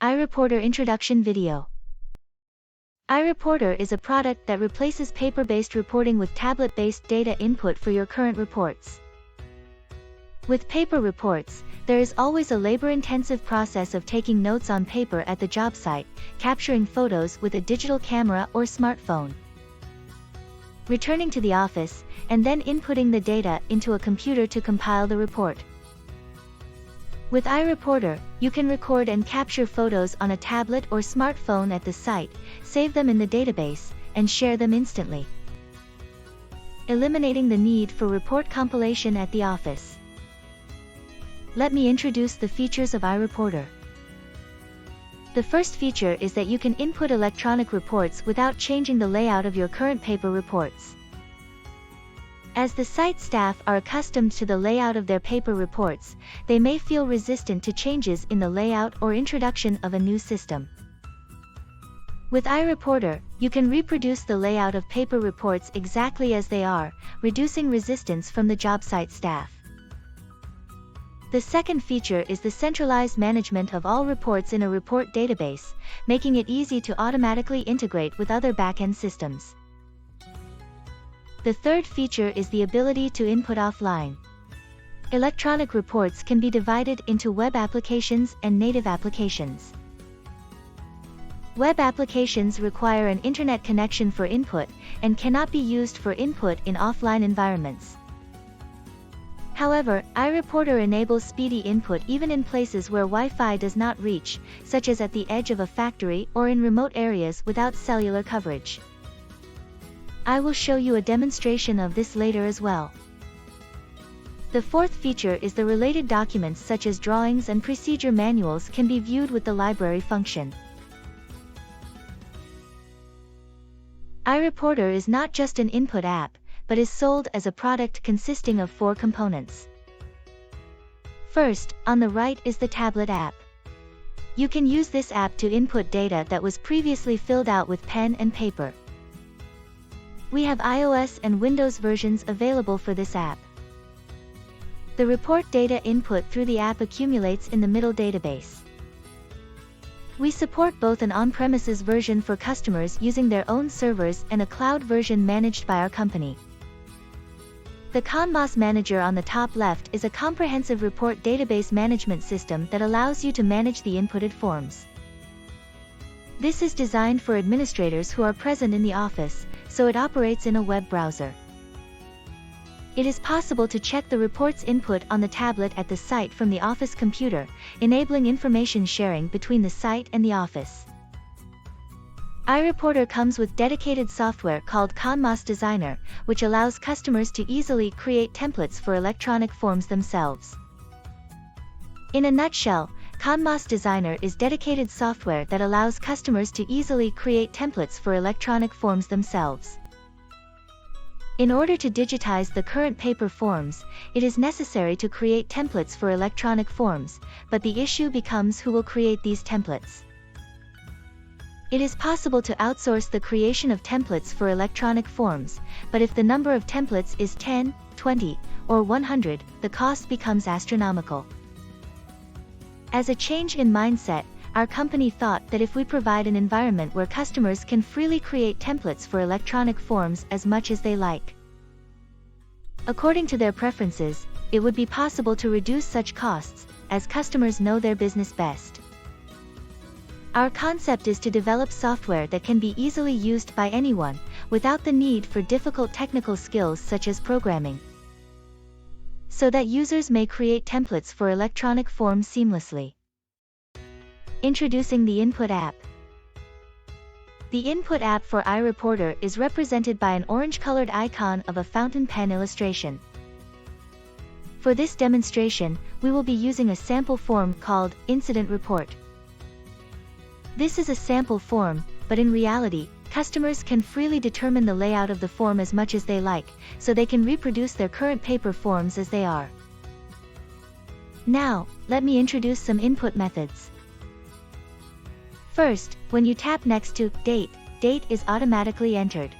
iReporter Introduction Video. iReporter is a product that replaces paper-based reporting with tablet-based data input for your current reports. With paper reports, there is always a labor-intensive process of taking notes on paper at the job site, capturing photos with a digital camera or smartphone, returning to the office, and then inputting the data into a computer to compile the report. With iReporter, you can record and capture photos on a tablet or smartphone at the site, save them in the database, and share them instantly, eliminating the need for report compilation at the office. Let me introduce the features of iReporter. The first feature is that you can input electronic reports without changing the layout of your current paper reports. As the site staff are accustomed to the layout of their paper reports, they may feel resistant to changes in the layout or introduction of a new system. With iReporter, you can reproduce the layout of paper reports exactly as they are, reducing resistance from the job site staff. The second feature is the centralized management of all reports in a report database, making it easy to automatically integrate with other back-end systems. The third feature is the ability to input offline. Electronic reports can be divided into web applications and native applications. Web applications require an internet connection for input, and cannot be used for input in offline environments. However, iReporter enables speedy input even in places where Wi-Fi does not reach, such as at the edge of a factory or in remote areas without cellular coverage. I will show you a demonstration of this later as well. The fourth feature is the related documents such as drawings and procedure manuals can be viewed with the library function. iReporter is not just an input app, but is sold as a product consisting of 4 components. First, on the right is the tablet app. You can use this app to input data that was previously filled out with pen and paper. We have iOS and Windows versions available for this app. The report data input through the app accumulates in the middle database. We support both an on-premises version for customers using their own servers and a cloud version managed by our company. The Canvas Manager on the top left is a comprehensive report database management system that allows you to manage the inputted forms. This is designed for administrators who are present in the office, so it operates in a web browser. It is possible to check the report's input on the tablet at the site from the office computer, enabling information sharing between the site and the office. iReporter comes with dedicated software called Canvas Designer, which allows customers to easily create templates for electronic forms themselves. In a nutshell, Canvas Designer is dedicated software that allows customers to easily create templates for electronic forms themselves. In order to digitize the current paper forms, it is necessary to create templates for electronic forms, but the issue becomes who will create these templates. It is possible to outsource the creation of templates for electronic forms, but if the number of templates is 10, 20, or 100, the cost becomes astronomical. As a change in mindset, our company thought that if we provide an environment where customers can freely create templates for electronic forms as much as they like, according to their preferences, it would be possible to reduce such costs, as customers know their business best. Our concept is to develop software that can be easily used by anyone, without the need for difficult technical skills such as programming, so that users may create templates for electronic forms seamlessly. Introducing the Input app. The Input app for iReporter is represented by an orange-colored icon of a fountain pen illustration. For this demonstration, we will be using a sample form called Incident Report. This is a sample form, but in reality, customers can freely determine the layout of the form as much as they like, so they can reproduce their current paper forms as they are. Now, let me introduce some input methods. First, when you tap next to Date, date is automatically entered.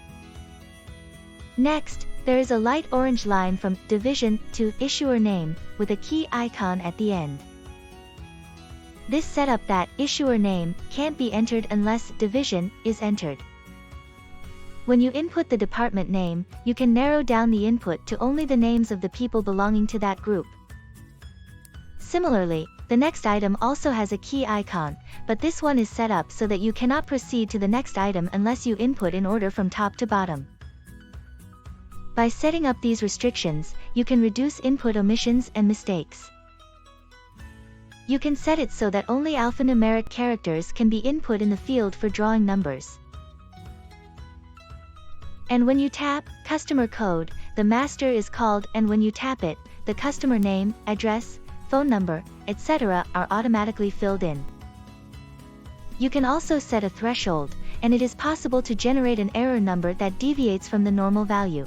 Next, there is a light orange line from Division to Issuer Name, with a key icon at the end. This setup that issuer name can't be entered unless division is entered. When you input the department name, you can narrow down the input to only the names of the people belonging to that group. Similarly, the next item also has a key icon, but this one is set up so that you cannot proceed to the next item unless you input in order from top to bottom. By setting up these restrictions, you can reduce input omissions and mistakes. You can set it so that only alphanumeric characters can be input in the field for drawing numbers. And when you tap Customer Code, the master is called, and when you tap it, the customer name, address, phone number, etc. are automatically filled in. You can also set a threshold, and it is possible to generate an error number that deviates from the normal value.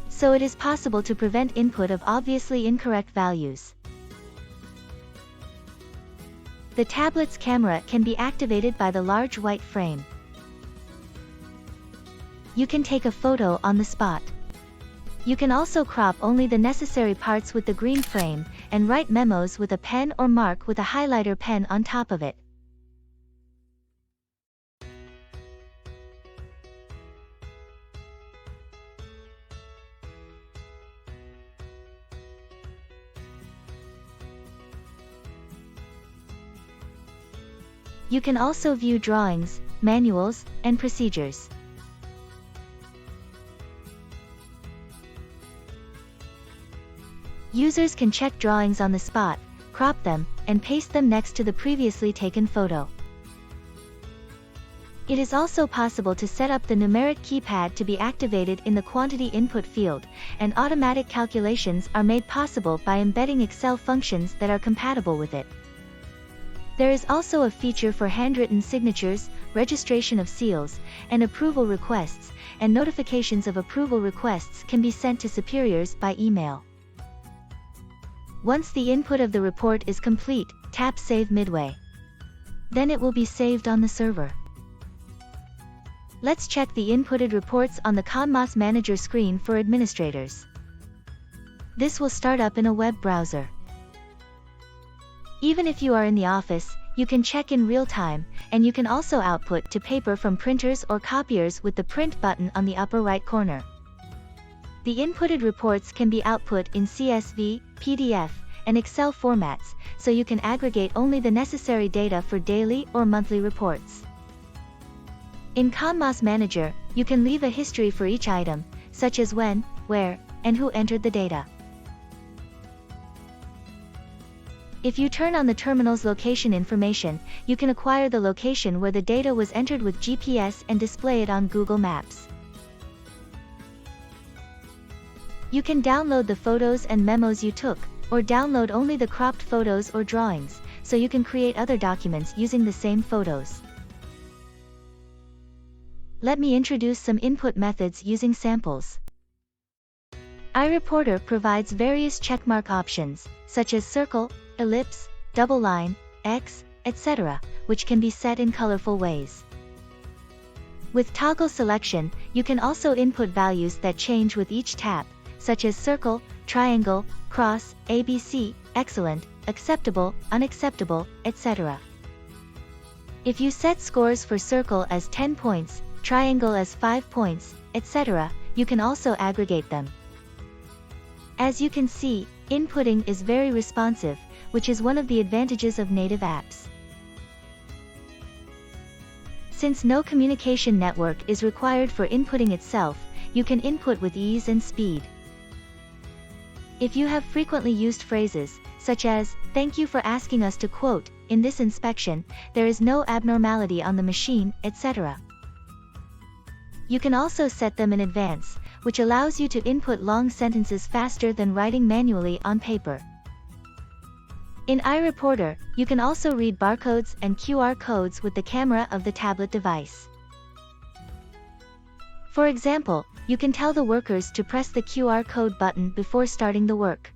So it is possible to prevent input of obviously incorrect values. The tablet's camera can be activated by the large white frame. You can take a photo on the spot. You can also crop only the necessary parts with the green frame, and write memos with a pen or mark with a highlighter pen on top of it. You can also view drawings, manuals, and procedures. Users can check drawings on the spot, crop them, and paste them next to the previously taken photo. It is also possible to set up the numeric keypad to be activated in the quantity input field, and automatic calculations are made possible by embedding Excel functions that are compatible with it. There is also a feature for handwritten signatures, registration of seals, and approval requests, and notifications of approval requests can be sent to superiors by email. Once the input of the report is complete, tap Save midway. Then it will be saved on the server. Let's check the inputted reports on the ConMOS Manager screen for administrators. This will start up in a web browser. Even if you are in the office, you can check in real time, and you can also output to paper from printers or copiers with the Print button on the upper right corner. The inputted reports can be output in CSV, PDF, and Excel formats, so you can aggregate only the necessary data for daily or monthly reports. In ConMOS Manager, you can leave a history for each item, such as when, where, and who entered the data. If you turn on the terminal's location information, you can acquire the location where the data was entered with GPS and display it on Google Maps. You can download the photos and memos you took, or download only the cropped photos or drawings, so you can create other documents using the same photos. Let me introduce some input methods using samples. iReporter provides various checkmark options, such as circle, ellipse, double line, X, etc., which can be set in colorful ways. With toggle selection, you can also input values that change with each tap, such as circle, triangle, cross, ABC, excellent, acceptable, unacceptable, etc. If you set scores for circle as 10 points, triangle as 5 points, etc., you can also aggregate them. As you can see, inputting is very responsive, which is one of the advantages of native apps. Since no communication network is required for inputting itself, you can input with ease and speed. If you have frequently used phrases, such as, "Thank you for asking us to quote, in this inspection, there is no abnormality on the machine," etc. You can also set them in advance, which allows you to input long sentences faster than writing manually on paper. In iReporter, you can also read barcodes and QR codes with the camera of the tablet device. For example, you can tell the workers to press the QR code button before starting the work.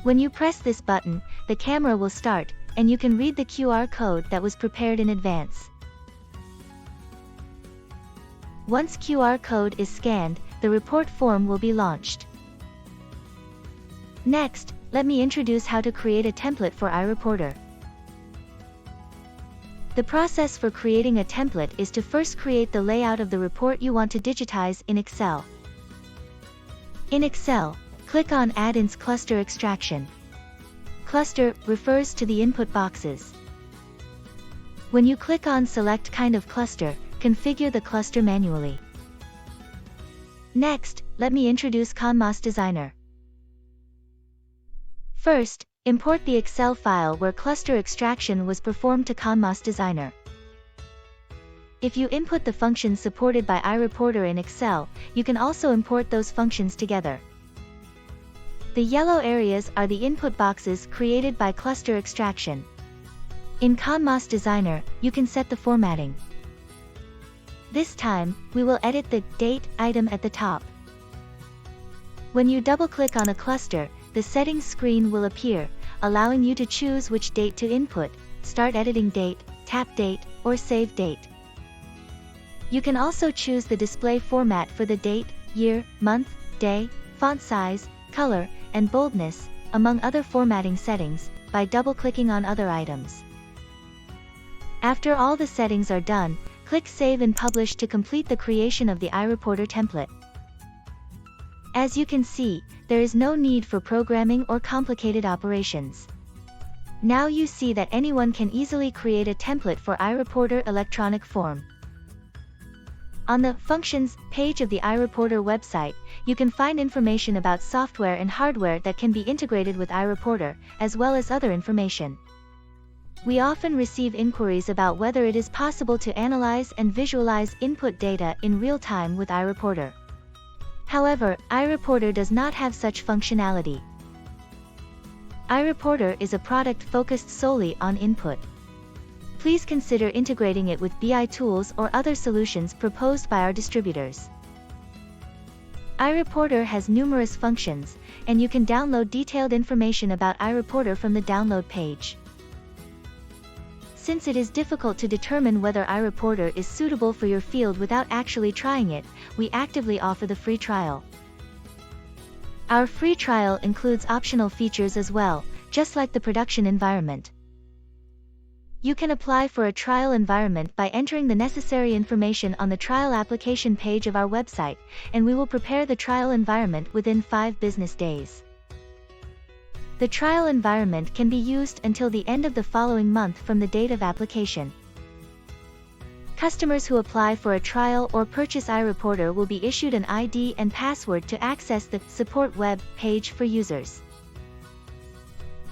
When you press this button, the camera will start, and you can read the QR code that was prepared in advance. Once QR code is scanned, the report form will be launched. Next, let me introduce how to create a template for iReporter. The process for creating a template is to first create the layout of the report you want to digitize in Excel. In Excel, click on Add-ins Cluster Extraction. Cluster refers to the input boxes. When you click on Select Kind of Cluster, configure the cluster manually. Next, let me introduce ConMoS Designer. First, import the Excel file where cluster extraction was performed to ConMoS Designer. If you input the functions supported by iReporter in Excel, you can also import those functions together. The yellow areas are the input boxes created by cluster extraction. In ConMoS Designer, you can set the formatting. This time, we will edit the Date item at the top. When you double-click on a cluster, the settings screen will appear, allowing you to choose which date to input, Start Editing Date, Tap Date, or Save Date. You can also choose the display format for the date, year, month, day, font size, color, and boldness, among other formatting settings, by double-clicking on other items. After all the settings are done, click Save and Publish to complete the creation of the iReporter template. As you can see, there is no need for programming or complicated operations. Now you see that anyone can easily create a template for iReporter electronic form. On the Functions page of the iReporter website, you can find information about software and hardware that can be integrated with iReporter, as well as other information. We often receive inquiries about whether it is possible to analyze and visualize input data in real time with iReporter. However, iReporter does not have such functionality. iReporter is a product focused solely on input. Please consider integrating it with BI tools or other solutions proposed by our distributors. iReporter has numerous functions, and you can download detailed information about iReporter from the download page. Since it is difficult to determine whether iReporter is suitable for your field without actually trying it, we actively offer the free trial. Our free trial includes optional features as well, just like the production environment. You can apply for a trial environment by entering the necessary information on the trial application page of our website, and we will prepare the trial environment within 5 business days. The trial environment can be used until the end of the following month from the date of application. Customers who apply for a trial or purchase iReporter will be issued an ID and password to access the Support web page for users.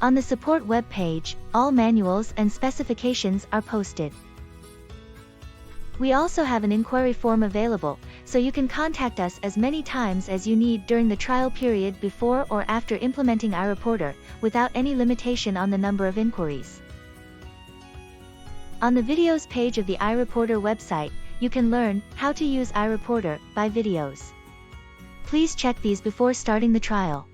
On the Support web page, all manuals and specifications are posted. We also have an inquiry form available, so you can contact us as many times as you need during the trial period before or after implementing iReporter, without any limitation on the number of inquiries. On the Videos page of the iReporter website, you can learn how to use iReporter by videos. Please check these before starting the trial.